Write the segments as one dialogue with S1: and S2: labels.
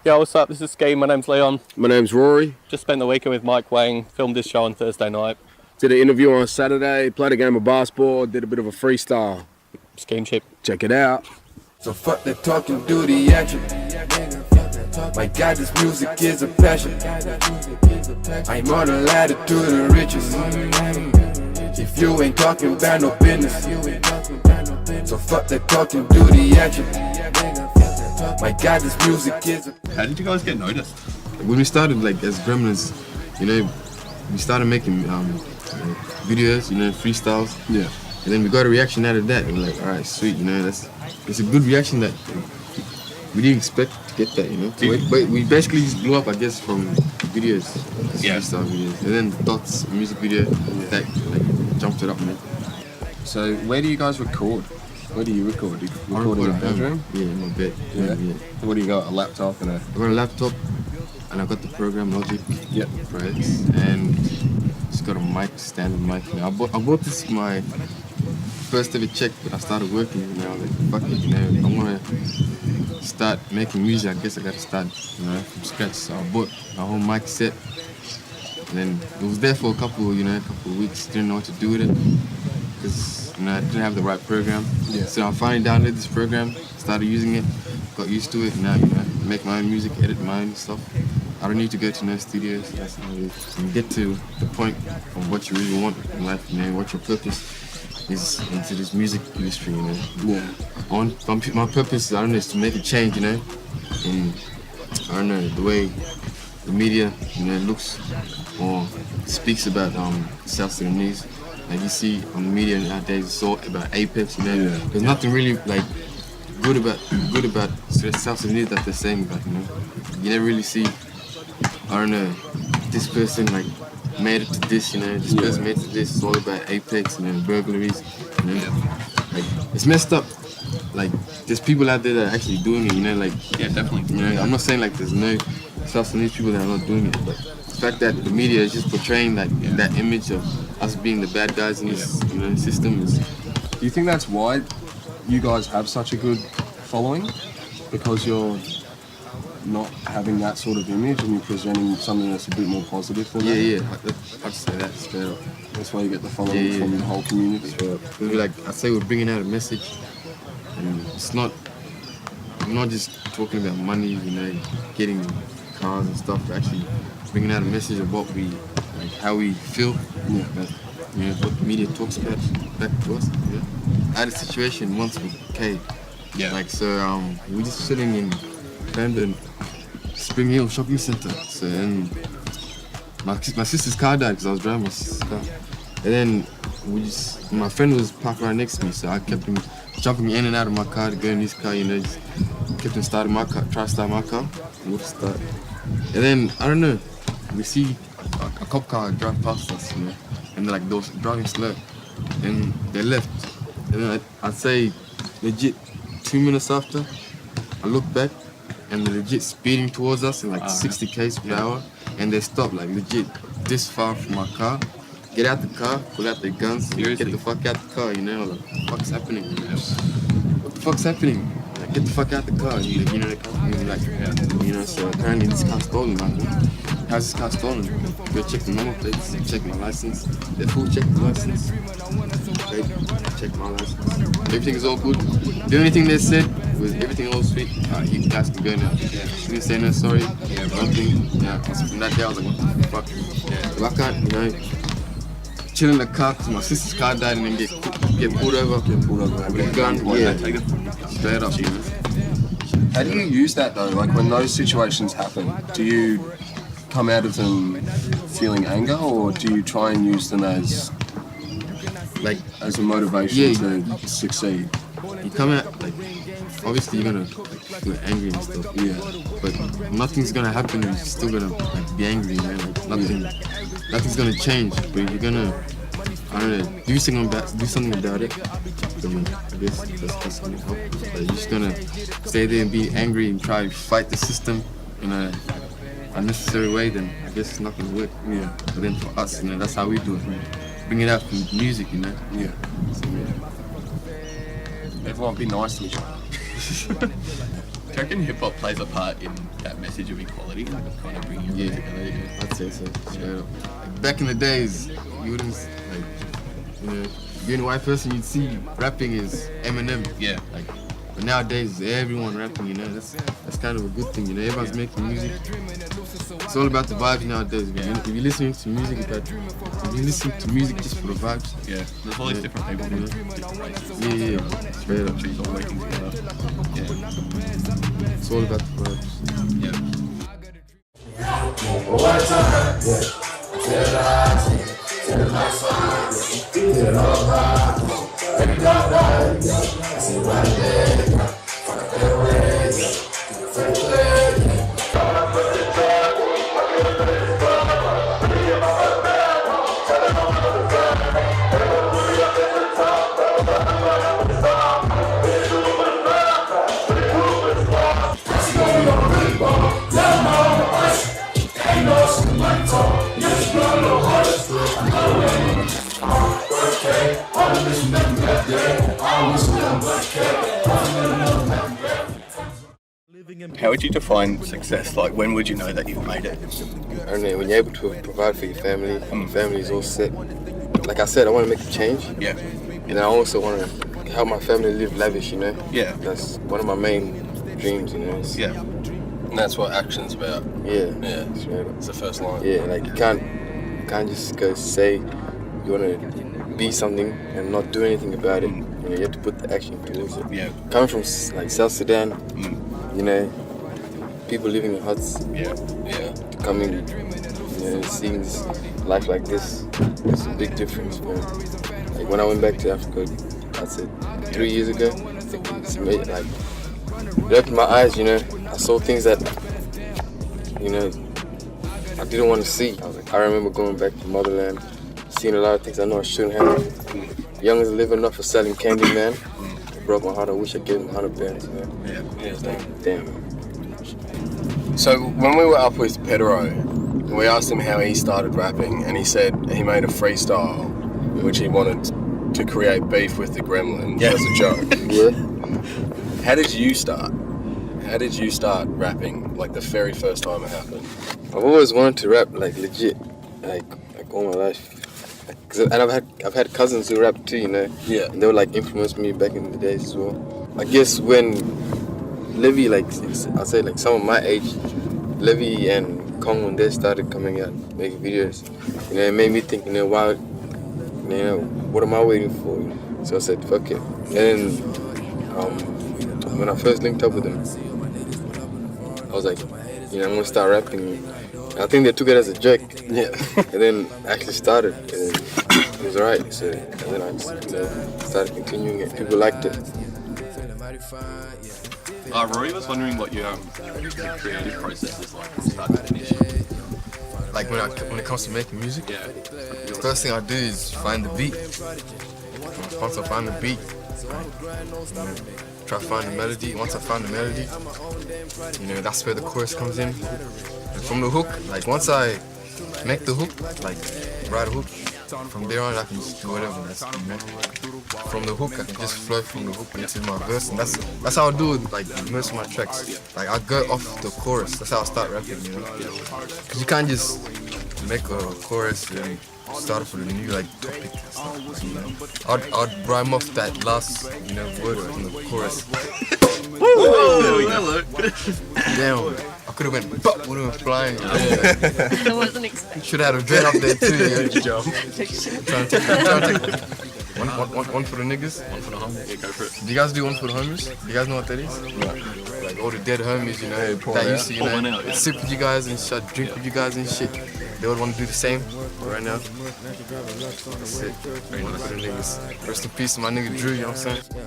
S1: Yo, what's up? This is Ski. My name's Leon.
S2: My name's Rory.
S1: Just spent the weekend with Mike Wang. Filmed this show on Thursday night.
S2: Did an interview on Saturday, played a game of basketball, did a bit of a freestyle.
S1: Scheme chip.
S2: Check it out.
S3: So fuck the talking, do the action. My God, this music is a passion. I'm on a ladder to the riches. If you ain't talking about no business, so fuck the talking, do the action. My God, this music is a...
S4: How did you guys get noticed?
S5: When we started as Gremlins, we started making videos, freestyles.
S2: Yeah.
S5: And then we got a reaction out of that. And we're like, all right, sweet, it's a good reaction that we didn't expect to get that, But we basically just blew up, I guess, from videos, freestyle videos. And then Thoughts, a music video, that jumped it up, man.
S4: So where do you guys record? Where do you record? Do you record in your bedroom?
S5: Yeah, in my bed.
S4: Yeah. What do you got? A laptop and a...
S5: I got a laptop and I got the program Logic.
S4: Yep.
S5: Right. And just got a mic, standard mic. I bought this my first ever check, but I started working. I was like, fuck it, I want to start making music. I guess I got to start, from scratch. So I bought my whole mic set. And then it was there for a couple of weeks. Didn't know what to do with it because I didn't have the right program.
S4: Yeah.
S5: So I finally downloaded this program, started using it, got used to it. Now make my own music, edit my own stuff. I don't need to go to no studios. That's how you get to the point of what you really want in life, what your purpose is into this music industry,
S4: Yeah.
S5: My purpose, I don't know, is to make a change, in I don't know, the way the media, looks or speaks about South Sudanese. Like you see on the media nowadays, it's all about Apex, There's nothing really good about South Sudanese that they're saying about, You never really see, I don't know, this person made it to this, this person made it to this. It's all about Apex burglaries, it's messed up. There's people out there that are actually doing it,
S4: Yeah, definitely.
S5: I'm not saying there's no South Sudanese people that are not doing it, but the fact that the media is just portraying that image of us being the bad guys in this system is...
S4: Do you think that's why you guys have such a good following? Because you're not having that sort of image and you're presenting something that's a bit more positive for them?
S5: Yeah, I'd say that straight up.
S4: That's why you get the following from the whole community?
S5: I'd say we're bringing out a message, and we're not just talking about money, getting cars and stuff. We're actually bringing out a message of what we, how we feel, what the media talks about back to us. I had a situation once with Kay.
S4: Yeah.
S5: We're just sitting in Camden Spring Hill Shopping Centre. So then my sister's car died because I was driving my sister's car. And then my friend was parked right next to me, so I kept him jumping in and out of my car to go in his car, just kept him starting my car, try to start my car, and we'll start. And then, I don't know, we see a cop car drive past us, and they're they was driving slow, and they left. And then I'd say legit 2 minutes after, I look back, and they're legit speeding towards us in 60 km per hour, and they stop legit this far from my car. Get out the car, pull out their guns, get the fuck out the car, what the fuck's happening? What the fuck's happening? Get the fuck out the car, so apparently this car's stolen, how's this car stolen? Go check the number plates, check my license, they full check the license, check my license, everything is all good. The only thing they said was everything all sweet, you guys can go now. She didn't say no sorry, nothing, so from that day I was like, what the fuck? If I can't, chill in the car because my sister's car died and then get pulled over. With a gun.
S4: Take it from you.
S5: Straight up.
S4: How do you use that though? When those situations happen, do you come out of them feeling anger, or do you try and use them as a motivation to succeed?
S5: You come out obviously you're gonna feel angry and stuff. Yeah. But nothing's gonna happen. You're still gonna be angry, man. Nothing's gonna change. But you're gonna, I don't know, do something about it. I guess that's gonna help. You're just gonna stay there and be angry and try to fight the system in a unnecessary way. Then I guess it's not gonna work. Yeah. But then for us, that's how we do it. Bring it out from music,
S4: Yeah.
S5: So,
S4: Everyone be nice to each other.
S1: you reckon hip hop plays a part in that message of equality, like of kind of bringing everyone together? Yeah.
S5: I'd say so. Straight up. Like, back in the days, you wouldn't being a white person, you'd see rapping is Eminem.
S1: Yeah.
S5: Like, but nowadays, everyone rapping. That's kind of a good thing. Everyone's making music. It's all about the vibes nowadays. If you're listening to music, if you listen to music just for the vibes.
S1: Yeah. There's all these different people from different races.
S5: Yeah. Straight up.
S1: She's all working together. Yeah.
S5: It's all about the vibes.
S1: How would you define success? Like, when would you know that you've made it?
S6: I don't know, when you're able to provide for your family, your family's all set. Like I said, I want to make a change.
S1: Yeah.
S6: And I also want to help my family live lavish,
S1: Yeah.
S6: That's one of my main dreams,
S1: Yeah.
S4: And that's what action's about.
S6: Yeah.
S4: Yeah.
S6: Straight up.
S4: It's the first line.
S6: Yeah, like you can't just go say you want to be something and not do anything about it. You have to put the action towards it.
S1: Yeah.
S6: Coming from like South Sudan, people living in huts,
S1: Yeah.
S4: Yeah.
S6: coming, seeing this life like this, it's a big difference, man. Like when I went back to Africa, I'd say 3 years ago, it's made, like, it opened my eyes, I saw things that, I didn't want to see. I remember going back to motherland, seeing a lot of things I know I shouldn't have. Young is living off of selling candy, man. It broke my heart. I wish I gave him 100 bands, man.
S1: Yeah.
S6: Damn.
S4: So when we were up with Pedro, we asked him how he started rapping, and he said he made a freestyle which he wanted to create beef with the Gremlins as a joke.
S6: Yeah.
S4: How did you start? How did you start rapping, like the very first time it happened?
S6: I've always wanted to rap, like legit, like all my life. And I've had cousins who rap too,
S4: Yeah.
S6: And they would like influence me back in the days as well. I guess when Levy, like I'll say like some of my age, Levy and Kong, when they started coming out making videos, it made me think, why, what am I waiting for? So I said, fuck it. And then when I first linked up with them, I was like, I'm gonna start rapping. I think they took it as a joke.
S4: Yeah.
S6: And then I actually started, and it was alright. So, and then I just, started continuing it. People liked it.
S1: Rory was wondering what your creative process is like from start to finish.
S5: Like when it comes to making music,
S1: Yeah.
S5: the first thing I do is find the beat. Once I find the beat, try to find the melody. Once I find the melody, that's where the chorus comes in. And from the hook, like once I make the hook, like write a hook, from there on I can just do whatever. From the hook, I can just flow from the hook into my verse, and that's how I do it. Like most of my tracks, like I go off the chorus. That's how I start rapping, Because you can't just make a chorus and start off with a new topic. I'd rhyme off that last word from the chorus. Damn, I could have went, but would have been flying.
S7: I wasn't expecting.
S5: Should have had a dread up there too.
S1: Good job.
S5: Trying to take one for the niggas.
S1: One for the home. Yeah, go for it.
S5: Do you guys do one for the homies? Do you guys know what that is? Like all the dead homies, that used to,
S1: Pour one out, yeah.
S5: sit with you guys and shit, drink with you guys and shit. They would want to do the same right now. That's it. One for the niggas. Rest in peace to my nigga Drew, you know what I'm saying?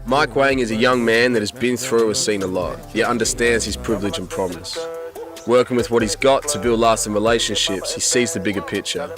S2: Mike Wang is a young man that has been through and seen a lot, yet understands his privilege and promise. Working with what he's got to build lasting relationships, he sees the bigger picture.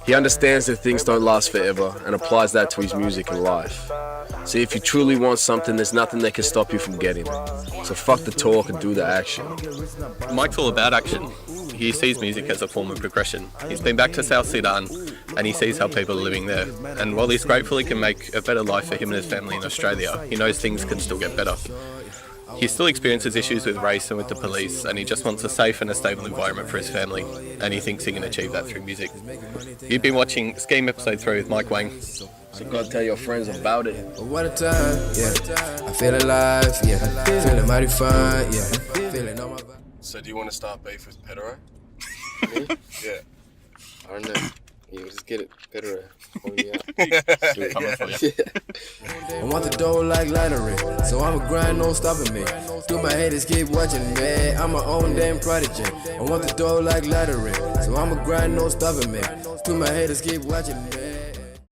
S2: He understands that things don't last forever and applies that to his music and life. See, if you truly want something, there's nothing that can stop you from getting it. So fuck the talk and do the action.
S1: Mike's all about action. He sees music as a form of progression. He's been back to South Sudan and he sees how people are living there. And while he's grateful he can make a better life for him and his family in Australia, he knows things can still get better. He still experiences issues with race and with the police, and he just wants a safe and a stable environment for his family, and he thinks he can achieve that through music. You've been watching Scheme Episode 3 with Mike Wang.
S2: So go tell your friends about it.
S3: What a time, yeah. I feel alive, yeah. Feeling mighty fine, yeah. Feeling on my vibe.
S4: So do you want to start beef with Pedro? Yeah.
S6: I don't know. Yeah, just get it better.
S1: Coming for you.
S3: I want the dough like lottery, so I'ma grind, no stopping me. Do my haters keep watching me, I'm my own damn prodigy. I want the dough like lottery, so I'ma grind, no stopping me. Do my haters keep watching me.